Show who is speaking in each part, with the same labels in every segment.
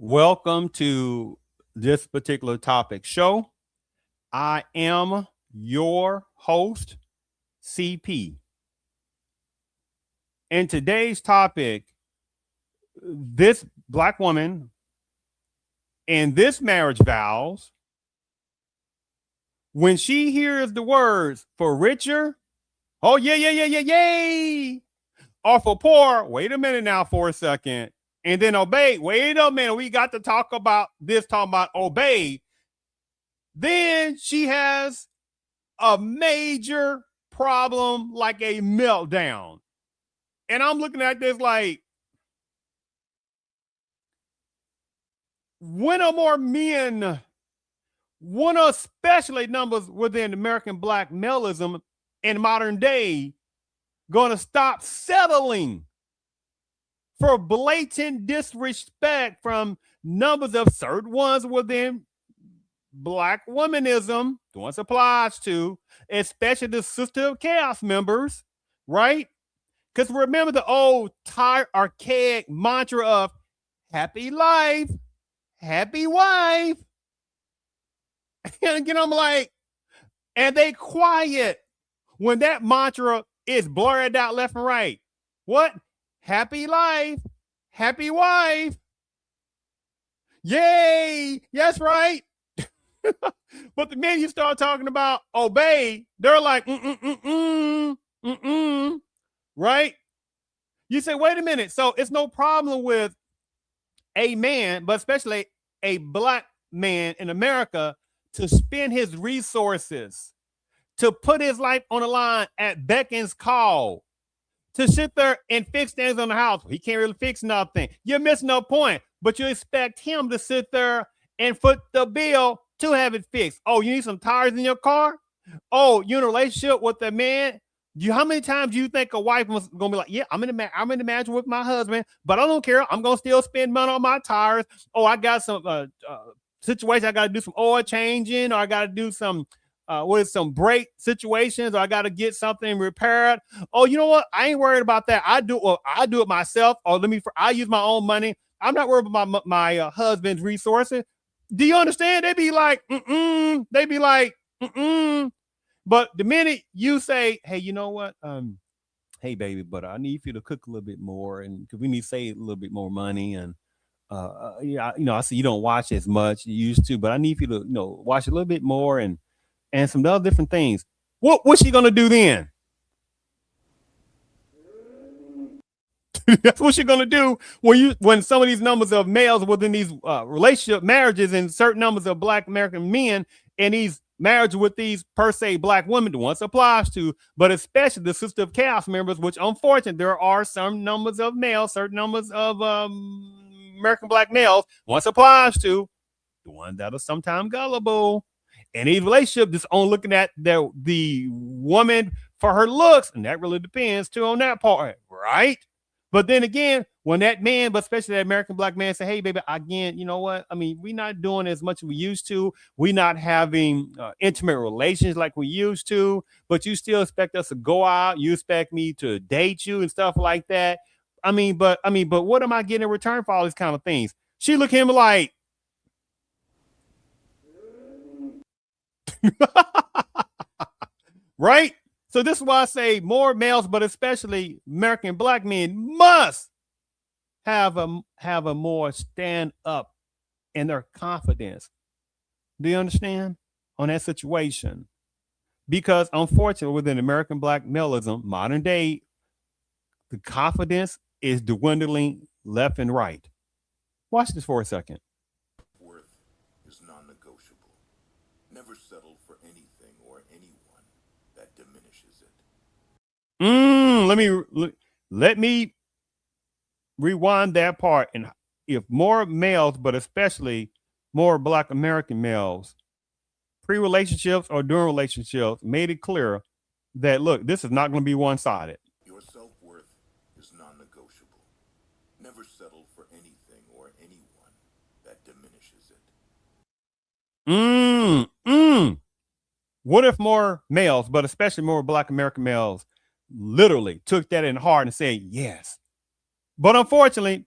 Speaker 1: Welcome to this particular topic show. I am your host, CP. And today's topic, this black woman in this marriage vows, when she hears the words for richer, oh, yeah, yeah, yeah, yeah, yay, or for poor, wait a minute now for a second, and then obey, wait a minute, we got to talk about this, talking about obey. Then she has a major problem, like a meltdown. And I'm looking at this like, when are more men, when are especially numbers within American black maleism in modern day going to stop settling for blatant disrespect from numbers of certain ones within black womanism? The ones applies to, especially the Sister of Chaos members, right? Because remember the old tired archaic mantra of happy life, happy wife. And again, I'm like, and they quiet when that mantra is blurred out left and right. What? Happy life, happy wife. Yay! That's right. But the minute you start talking about obey, they're like, right? You say, wait a minute. So it's no problem with a man, but especially a black man in America, to spend his resources, to put his life on the line at beckons call, to sit there and fix things on the house. He can't really fix nothing. You're missing no point, but you expect him to sit there and foot the bill to have it fixed. Oh, you need some tires in your car? Oh, you're in a relationship with a man? How many times do you think a wife was gonna be like, yeah, I'm in the marriage with my husband, but I don't care. I'm gonna still spend money on my tires. Oh, I got some situation. I got to do some oil changing, or I got to do some some brake situations, or I got to get something repaired. Oh, you know what? I ain't worried about that. I do it myself. Or I use my own money. I'm not worried about my husband's resources. Do you understand? They be like, They be like, But the minute you say, hey, you know what? Hey, baby, but I need you to cook a little bit more, and because we need to save a little bit more money, and yeah, I see you don't watch as much as you used to, but I need you to, watch a little bit more, and some other different things. What's she gonna do then? That's what you're gonna do when some of these numbers of males within these relationship marriages, and certain numbers of black American men in these marriages with these per se black women, the ones applies to, but especially the Sister of Chaos members, which unfortunately there are some numbers of males, certain numbers of American black males, once applies to, the ones that are sometimes gullible. And these relationships just on looking at the woman for her looks, and that really depends too on that part, right? But then again, when that man, but especially that American black man, say, hey, baby, again, you know what? I mean, we're not doing as much as we used to. We're not having intimate relations like we used to, but you still expect us to go out. You expect me to date you and stuff like that. But what am I getting in return for all these kind of things? She look at him like, right? So this is why I say more males, but especially American black men, must have a more stand up in their confidence. Do you understand on that situation? Because unfortunately, within American black maleism, modern day, the confidence is dwindling left and right. Watch this for a second.
Speaker 2: Worth is non-negotiable. Never settle for anything or anyone that diminishes it.
Speaker 1: Let me rewind that part. And if more males, but especially more black American males, pre-relationships or during relationships, made it clear that, look, this is not going to be one-sided.
Speaker 2: Your self-worth is non-negotiable. Never settle for anything or anyone that diminishes
Speaker 1: it. What if more males, but especially more black American males, literally took that in heart and said yes? But unfortunately,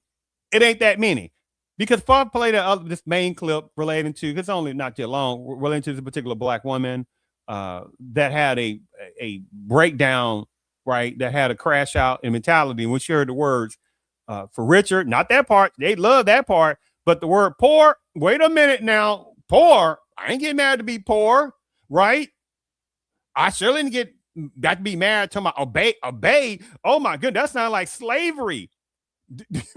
Speaker 1: it ain't that many. Because Far played this main clip relating to, it's only not too long, relating to this particular black woman that had a breakdown, right? That had a crash out in mentality. And when she heard the words for Richard, not that part, they love that part, but the word poor, wait a minute now, poor, I ain't getting married to be poor, right? I surely didn't got to be married to my obey. Oh my goodness, that's not like slavery.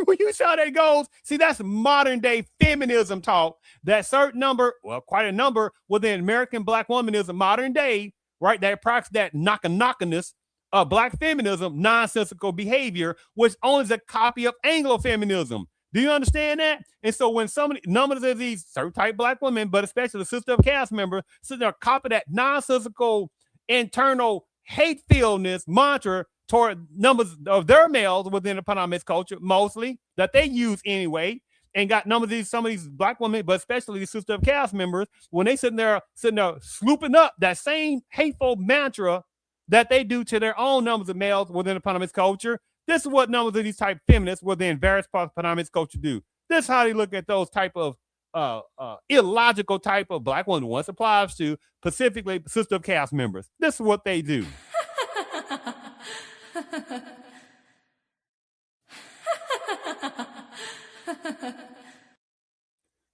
Speaker 1: When you see how that goes, see, that's modern day feminism talk. That certain number, well, quite a number within American black womanism, modern day, right? That practice that knockiness of black feminism, nonsensical behavior, which only is a copy of Anglo feminism. Do you understand that? And so when somebody numbers of these certain type black women, but especially the sister of cast member, sitting there copy that nonsensical internal hate-filledness mantra toward numbers of their males within the Panamanian culture, mostly that they use anyway, and got numbers of some of these black women, but especially the sister of cast members, when they sitting there slooping up that same hateful mantra that they do to their own numbers of males within the Panamanian culture. This is what numbers of these type feminists within various parts of Panamanian culture do. This is how they look at those type of illogical type of black women once applies to specifically sister of cast members. This is what they do.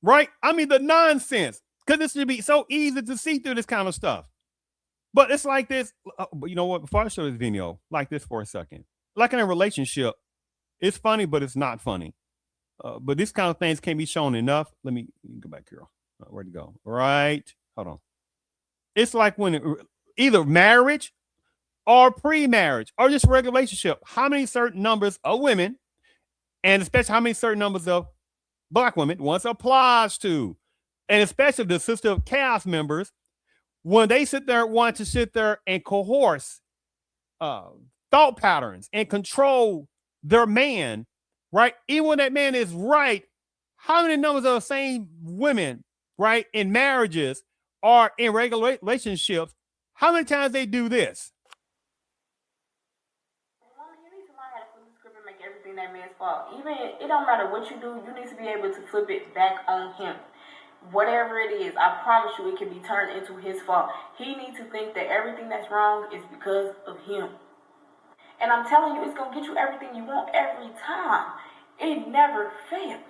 Speaker 1: Right? I mean, the nonsense, because this should be so easy to see through this kind of stuff. But it's like this. You know what? Before I show this video, like this for a second. Like in a relationship, it's funny, but it's not funny. But these kind of things can't be shown enough. Let me go back here. Where'd it go? Right. Hold on. It's like when either marriage or pre-marriage or just regular relationship, how many certain numbers of women, and especially how many certain numbers of black women once applies to, and especially the sister of cast members, when they want to sit there and coerce thought patterns and control their man, right? Even when that man is right, how many numbers of the same women, right, in marriages or in regular relationships, how many times they do this?
Speaker 3: That man's fault. Even it don't matter what you do, you need to be able to flip it back on him. Whatever it is, I promise you it can be turned into his fault. He needs to think that everything that's wrong is because of him. And I'm telling you, it's gonna get you everything you want every time. It never fails.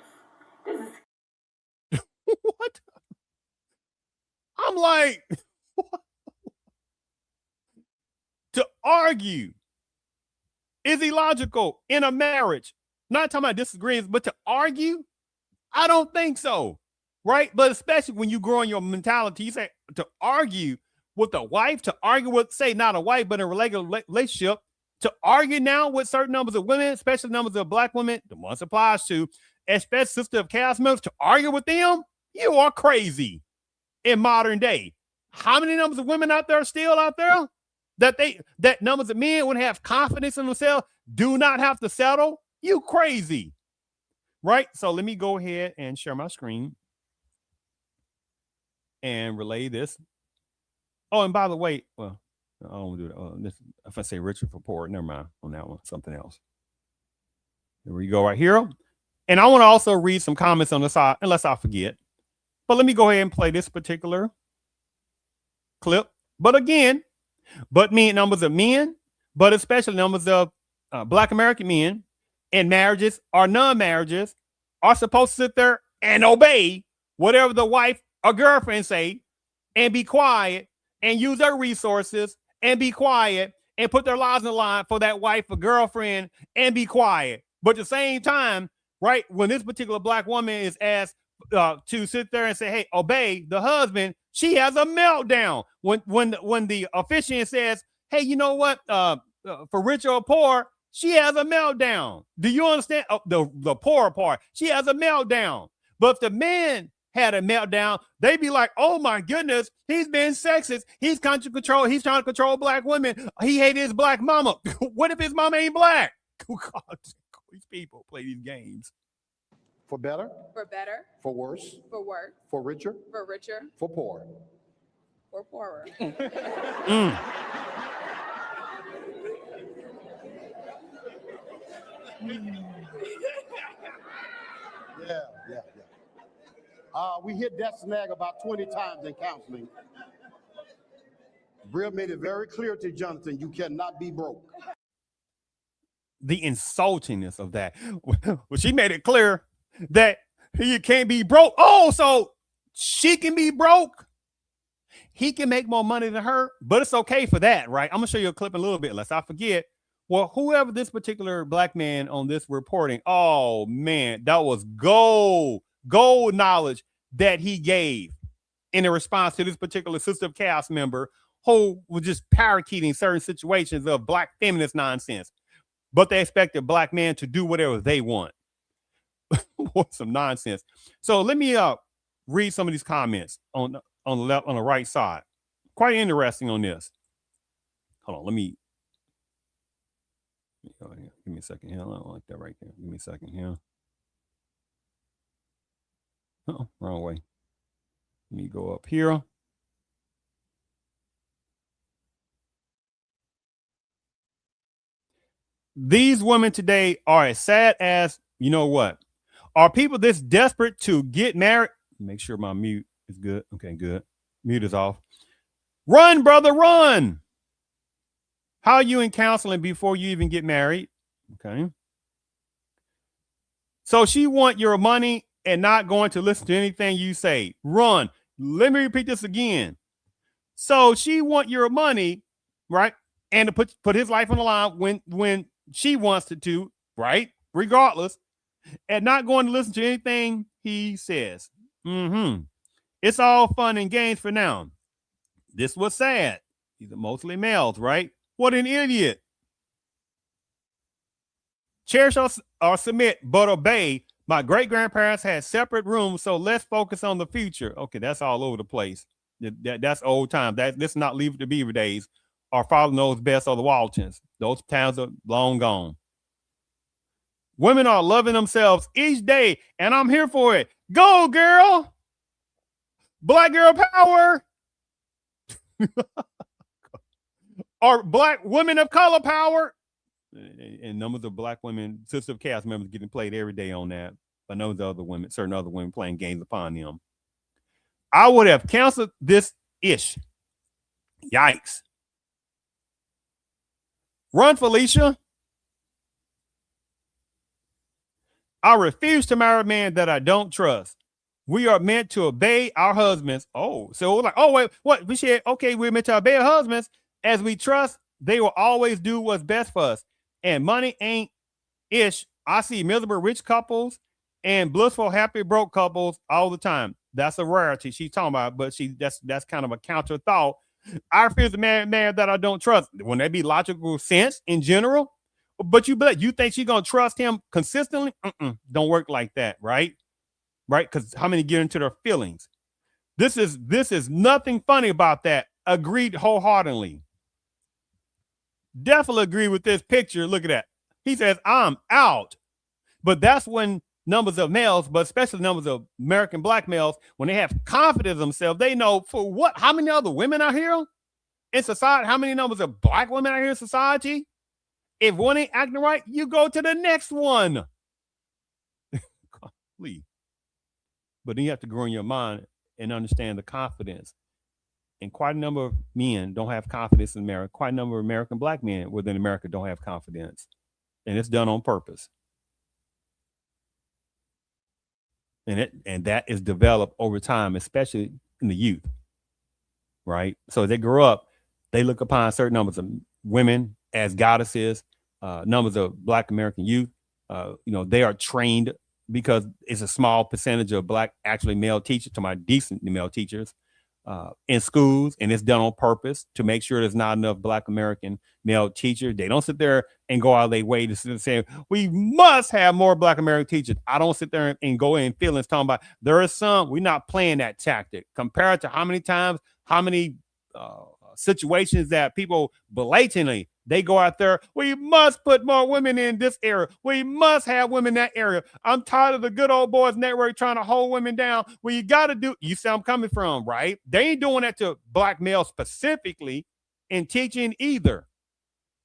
Speaker 3: This is
Speaker 1: what? I'm like, what? To argue is illogical in a marriage. Not talking about disagreements, but to argue, I don't think so, right? But especially when you grow in your mentality, you say to argue with a wife, to argue with, say, not a wife, but a relationship, to argue now with certain numbers of women, especially numbers of black women, the ones applies to, especially sister of cast members, to argue with them, you are crazy in modern day. How many numbers of women out there are still out there? That numbers of men would have confidence in themselves, do not have to settle. You crazy, right? So let me go ahead and share my screen and relay this. Oh, and by the way, well, I don't do that. If I say Richard for poor, never mind on that one. Something else. Here we go right here. And I want to also read some comments on the side, unless I forget. But let me go ahead and play this particular clip. But again, numbers of men, but especially numbers of black American men in marriages or non-marriages are supposed to sit there and obey whatever the wife or girlfriend say and be quiet and use their resources and be quiet and put their lives in the line for that wife or girlfriend and be quiet. But at the same time, right, when this particular black woman is asked to sit there and say, hey, obey the husband, she has a meltdown. When the officiant says, hey, you know what, for rich or poor, she has a meltdown. Do you understand? The poor part, she has a meltdown. But if the man had a meltdown, they'd be like, oh my goodness, he's being sexist. He's trying to control black women. He hated his black mama. What if his mama ain't black? God, these people play these games.
Speaker 4: For better.
Speaker 5: For better.
Speaker 4: For worse.
Speaker 5: For worse.
Speaker 4: For richer.
Speaker 5: For richer.
Speaker 4: For poor.
Speaker 5: For poorer.
Speaker 4: Yeah. We hit that snag about 20 times in counseling. Bria made it very clear to Jonathan, you cannot be broke.
Speaker 1: The insultingness of that. Well, she made it clear that he can't be broke. Oh, so she can be broke. He can make more money than her, but it's okay for that, right? I'm gonna show you a clip in a little bit, lest I forget. Well, whoever this particular black man on this reporting, oh man, that was gold knowledge that he gave in a response to this particular Sister of Chaos member who was just parakeeting certain situations of black feminist nonsense. But they expected black men to do whatever they want. What some nonsense. So let me read some of these comments on the left, on the right side. Quite interesting on this. Hold on, let me give me a second here. I don't like that right there. Give me a second here. Oh, wrong way. Let me go up here. These women today are as sad as, you know what? Are people this desperate to get married? Make sure my mute is good. Okay, good. Mute is off. Run, brother, run. How are you in counseling before you even get married? Okay. So she want your money and not going to listen to anything you say. Run. Let me repeat this again. So she want your money, right? And to put his life on the line when she wants to, right? Regardless, and not going to listen to anything he says. It's all fun and games for now. This was sad. These are mostly males, right? What an idiot. Cherish or submit, but obey. My great-grandparents had separate rooms, so let's focus on the future. Okay, that's all over the place. That's old time. This is not Leave It to Beaver days. Our father knows best, or the Waltons. Those towns are long gone. Women are loving themselves each day, and I'm here for it. Go, girl. Black girl power. Or black women of color power. And numbers of black women, Sister of Chaos members getting played every day on that. But those other women, certain other women playing games upon them. I would have canceled this ish. Yikes. Run, Felicia. I refuse to marry a man that I don't trust. We are meant to obey our husbands. Oh, so we're like, oh, wait, what? We said, okay, we're meant to obey our husbands as we trust they will always do what's best for us. And money ain't ish. I see miserable rich couples and blissful, happy, broke couples all the time. That's a rarity she's talking about, but that's kind of a counter thought. I refuse to marry a man that I don't trust. Wouldn't that be logical sense in general? But you think she's gonna trust him consistently? Don't work like that, right? Right? Because how many get into their feelings? This is nothing funny about that. Agreed wholeheartedly. Definitely agree with this picture. Look at that. He says, I'm out. But that's when numbers of males, but especially numbers of American black males, when they have confidence in themselves, they know for what, how many other women are here in society? How many numbers of black women are here in society? If one ain't acting right, you go to the next one. Please. But then you have to grow in your mind and understand the confidence. And quite a number of men don't have confidence in America. Quite a number of American black men within America don't have confidence. And it's done on purpose. And that is developed over time, especially in the youth. Right? So as they grow up, they look upon certain numbers of women as goddesses, numbers of black American youth. They are trained because it's a small percentage of black actually male teachers, to my decent male teachers in schools, and it's done on purpose to make sure there's not enough black American male teachers. They don't sit there and go out of their way to say, we must have more black American teachers. I don't sit there and go in feelings talking about there is some, we're not playing that tactic compared to how many times, how many situations that people blatantly, they go out there, we must put more women in this area. We must have women in that area. I'm tired of the good old boys network trying to hold women down. Well, you got to do, you see I'm coming from, right? They ain't doing that to black males specifically in teaching either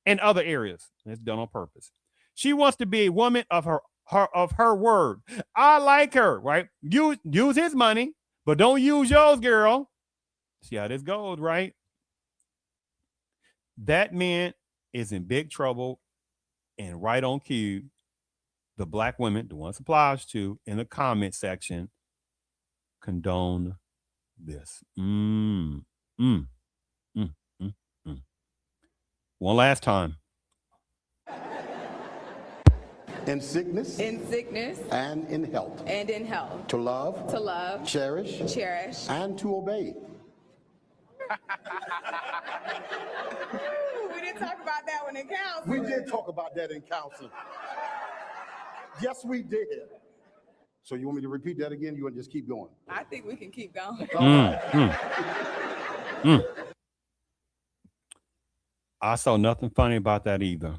Speaker 1: in other areas. It's done on purpose. She wants to be a woman of her her word. I like her, right? Use his money, but don't use yours, girl. See how this goes, right? That man is in big trouble, and right on cue, the black women, the ones applies to, in the comment section, condone this. Mm, mm, mm, mm, mm. One last time.
Speaker 4: In sickness
Speaker 5: In sickness
Speaker 4: and in health.
Speaker 5: and in health.
Speaker 4: To love,
Speaker 5: To love,
Speaker 4: cherish,
Speaker 5: cherish,
Speaker 4: and to obey.
Speaker 5: Ooh, we didn't talk about that one in counseling.
Speaker 4: We did talk about that in counseling. Yes, we did. So you want me to repeat that again? You want to just keep going?
Speaker 5: I think we can keep going.
Speaker 1: I saw nothing funny about that either.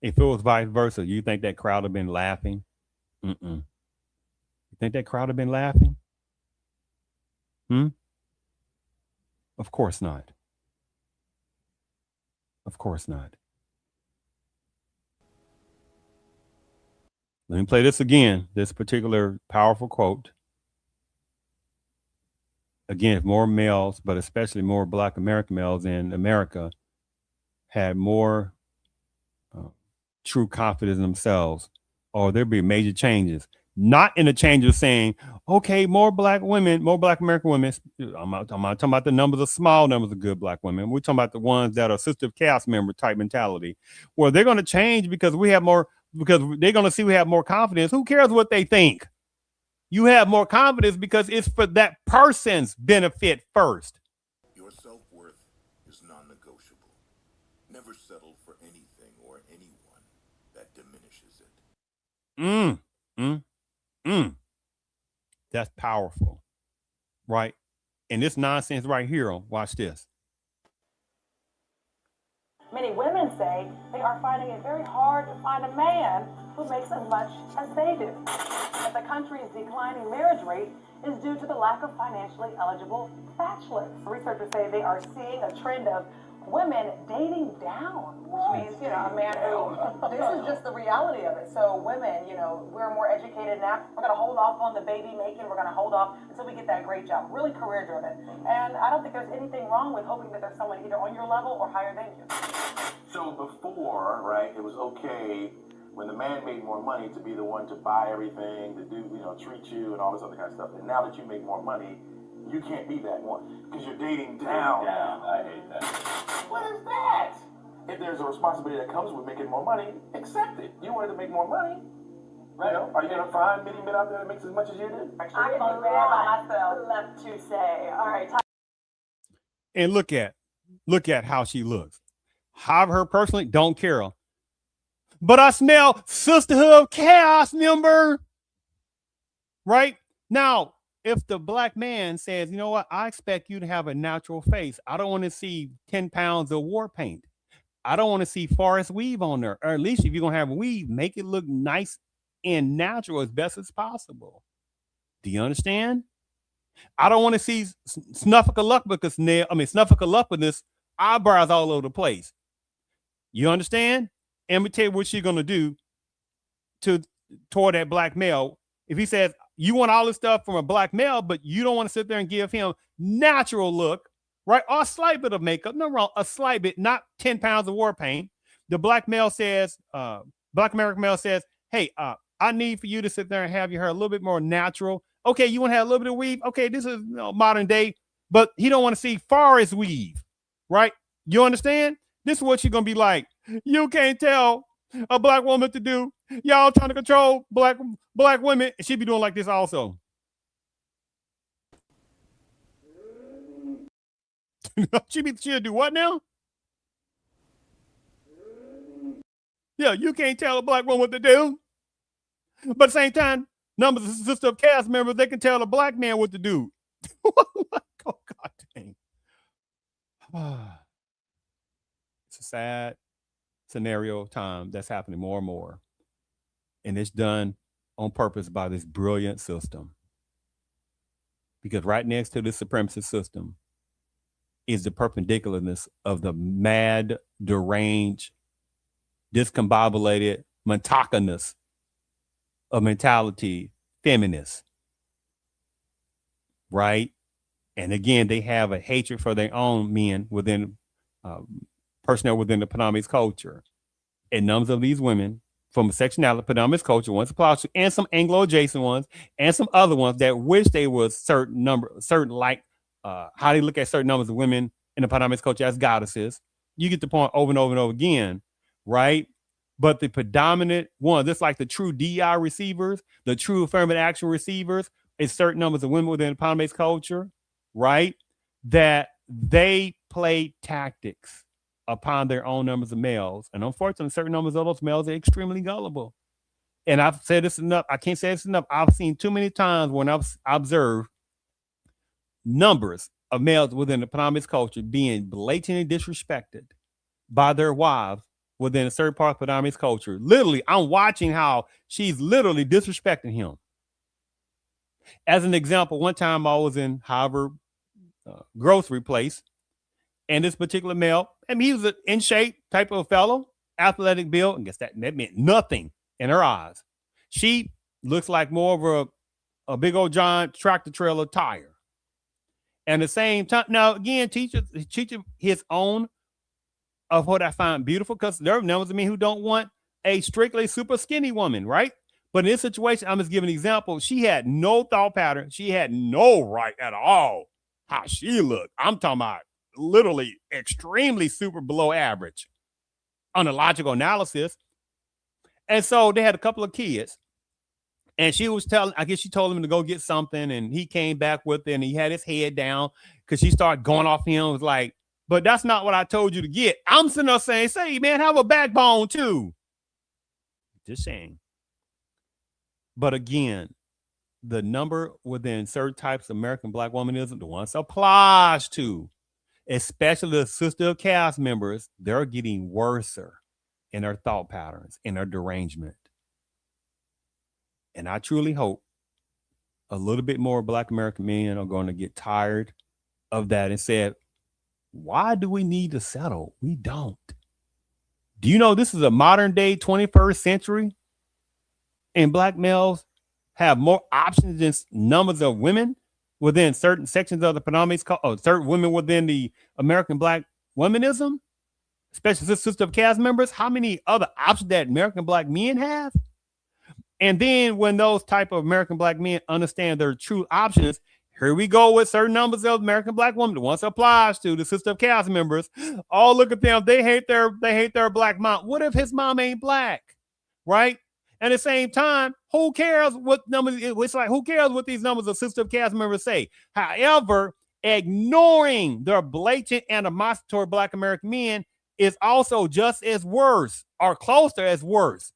Speaker 1: If it was vice versa, you think that crowd have been laughing? You think that crowd have been laughing? Of course not. Of course not. Let me play this again, this particular powerful quote. Again, if more males, but especially more Black American males in America, had more true confidence in themselves, or there'd be major changes. Not in the change of saying, okay, more Black women, more Black American women. I'm not talking about the numbers of small numbers of good Black women. We're talking about the ones that are assistive cast member type mentality, where they're going to change because we have more, because they're going to see we have more confidence. Who cares what they think? You have more confidence because it's for that person's benefit first.
Speaker 2: Your self-worth is non-negotiable. Never settle for anything or anyone that diminishes it.
Speaker 1: That's powerful, right? And this nonsense right here, watch this.
Speaker 6: Many women say they are finding it very hard to find a man who makes as much as they do. That the country's declining marriage rate is due to the lack of financially eligible bachelors. Researchers say they are seeing a trend of women dating down, which means, a man who, this is just the reality of it. So women, we're more educated now. We're going to hold off on the baby making. We're going to hold off until we get that great job, really career driven. And I don't think there's anything wrong with hoping that there's someone either on your level or higher than you.
Speaker 7: So before, right, it was okay when the man made more money to be the one to buy everything, to do, treat you and all this other kind of stuff. And now that you make more money, you can't be that one because you're dating down. I hate that. What is that? If there's a responsibility that comes with making more money, accept it. You wanted to make more money. Right. Are you going to find many men out there that makes as much as you do?
Speaker 6: I can be bad by myself, left to say. All right.
Speaker 1: And look at how she looks. However, her personally, don't care. But I smell sisterhood of chaos, member. Right? Now, if the Black man says, you know what, I expect you to have a natural face. I don't want to see 10 pounds of war paint. I don't want to see forest weave on there. Or at least if you're going to have weave, make it look nice and natural as best as possible. Do you understand? I don't want to see snuffleupagus eyebrows all over the place. You understand? And let me tell you what she's going to do toward that Black male. If he says, you want all this stuff from a Black male, but you don't want to sit there and give him natural look, right? Or a slight bit of makeup. No wrong, a slight bit, not 10 pounds of war paint. The Black male says, Black American male says, hey, I need for you to sit there and have your hair a little bit more natural. Okay, you want to have a little bit of weave? Okay, this is modern day, but he don't want to see forest weave, right? You understand? This is what you're going to be like. You can't tell a Black woman to do. Y'all trying to control black women. She be doing like this also. she'll do what now? Yeah, you can't tell a Black woman what to do. But at the same time, numbers of sister of cast members, they can tell a Black man what to do. Oh, God dang. It's a sad scenario of time that's happening more and more. And it's done on purpose by this brilliant system. Because right next to this supremacist system is the perpendicularness of the mad, deranged, discombobulated, monotonous of mentality feminists, right? And again, they have a hatred for their own men within personnel within the Panamis culture. And numbers of these women from a sectionality, Panamis culture, once applied to, and some Anglo adjacent ones, and some other ones that wish they was certain like how they look at certain numbers of women in the Panamis culture as goddesses. You get the point over and over and over again, right? But the predominant one, just like the true DI receivers, the true affirmative action receivers, is certain numbers of women within the Panamis culture, right? That they play tactics upon their own numbers of males. And unfortunately, certain numbers of those males are extremely gullible. And I've said this enough. I can't say this enough. I've seen too many times when I've observed numbers of males within the Panamis culture being blatantly disrespected by their wives within a certain part of Panamis culture. Literally, I'm watching how she's literally disrespecting him. As an example, one time I was in Harvard grocery place, and this particular male, I mean, he was an in shape type of fellow, athletic build, and guess that meant nothing in her eyes. She looks like more of a big old giant tractor trailer tire. And at the same time, now again, teacher his own of what I find beautiful, because there are numbers of me who don't want a strictly super skinny woman, right? But in this situation, I'm just giving an example. She had no thought pattern. She had no right at all how she looked. I'm talking about literally extremely super below average on a logical analysis. And so they had a couple of kids. And she was I guess she told him to go get something. And he came back with it and he had his head down because she started going off him. It was like, but that's not what I told you to get. I'm sitting there saying, say, man, have a backbone too. Just saying. But again, the number within certain types of American Black womanism, the ones applies to, especially the sister of cast members, they're getting worse in their thought patterns, in their derangement. And I truly hope a little bit more Black American men are going to get tired of that and said, why do we need to settle? We don't. Do you know this is a modern day 21st century? And Black males have more options than numbers of women within certain sections of the Panamis, certain women within the American Black womanism, especially sister of cast members. How many other options that American Black men have? And then when those type of American Black men understand their true options, here we go with certain numbers of American Black women. The ones applies to the sister of cast members. Oh, look at them. They hate their Black mom. What if his mom ain't Black? Right? And at the same time, who cares what numbers? It's like, who cares what these numbers of sister of cast members say? However, ignoring their blatant animosity toward Black American men is also just as worse or closer as worse.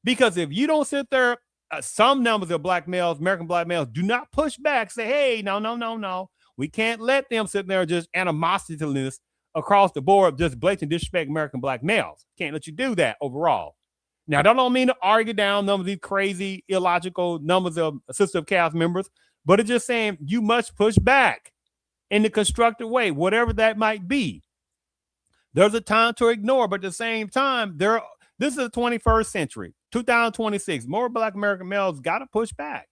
Speaker 1: Because if you don't sit there, some numbers of Black males, American Black males, do not push back, say, hey, no. We can't let them sit there just animosityless across the board, just blatant disrespect American Black males. Can't let you do that overall. Now, that don't mean to argue down some of these crazy, illogical numbers of sister of cast members, but it's just saying you must push back in a constructive way, whatever that might be. There's a time to ignore, but at the same time, this is the 21st century, 2026. More Black American males got to push back.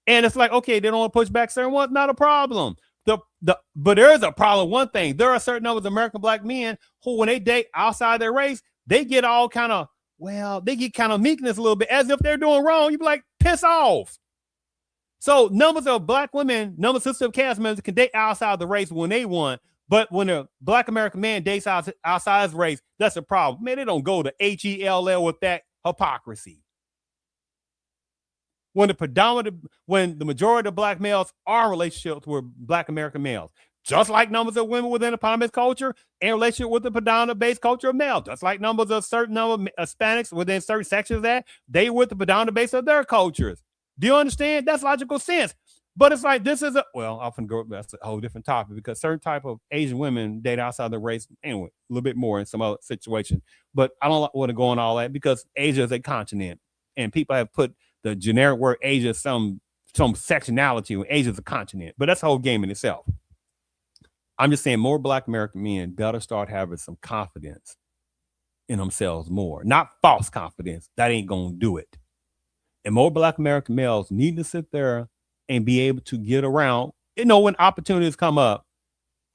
Speaker 1: And it's like, okay, they don't want to push back certain ones, not a problem. But there is a problem. One thing, there are certain numbers of American Black men who, when they date outside their race, they get all kind of, they get kind of meekness a little bit, as if they're doing wrong. You be like, piss off. So numbers of Black women, numbers of sister of cast members can date outside the race when they want. But when a Black American man dates outside his race, that's a problem. Man, they don't go to HELL with that hypocrisy. When the majority of Black males are in relationships with Black American males, just like numbers of women within the Panamis culture in relationship with the predominant-based culture of male, just like numbers of certain number of Hispanics within certain sections of that, they with the predominant base of their cultures. Do you understand? That's logical sense. But it's like, this is often that's a whole different topic, because certain type of Asian women date outside their race. Anyway, a little bit more in some other situation. But I don't want to go on all that, because Asia is a continent, and people have put the generic word Asia some sectionality when Asia is a continent. But that's the whole game in itself. I'm just saying more Black American men better start having some confidence in themselves more. Not false confidence. That ain't going to do it. And more Black American males need to sit there and be able to get around, when opportunities come up,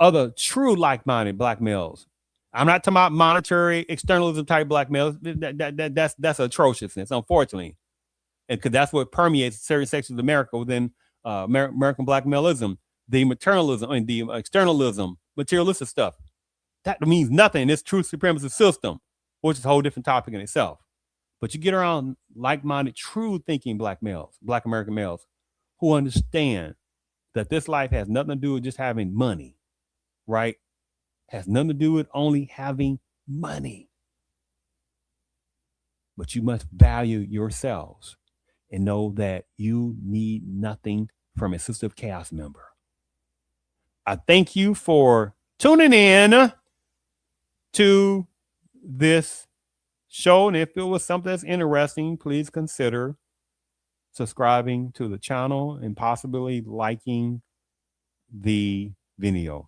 Speaker 1: other true like-minded Black males. I'm not talking about monetary externalism type Black males. That's atrociousness, unfortunately. And because that's what permeates certain sections of America within American Black maleism, the maternalism, and the externalism, materialistic stuff. That means nothing in this true supremacy system, which is a whole different topic in itself. But you get around like-minded, true thinking Black males, Black American males, who understand that this life has nothing to do with just having money, right? Has nothing to do with only having money. But you must value yourselves and know that you need nothing from a Sister of Chaos member. I thank you for tuning in to this show. And if it was something that's interesting, please consider subscribing to the channel and possibly liking the video.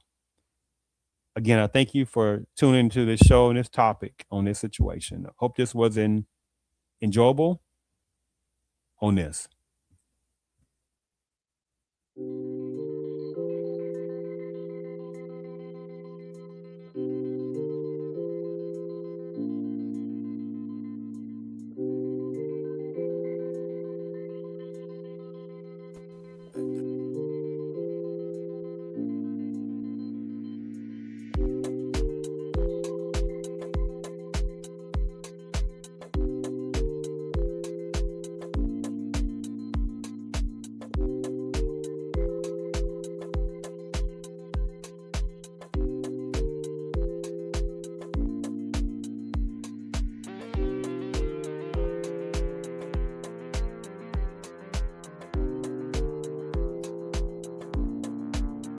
Speaker 1: Again, I thank you for tuning into this show and this topic on this situation. I hope this was enjoyable on this.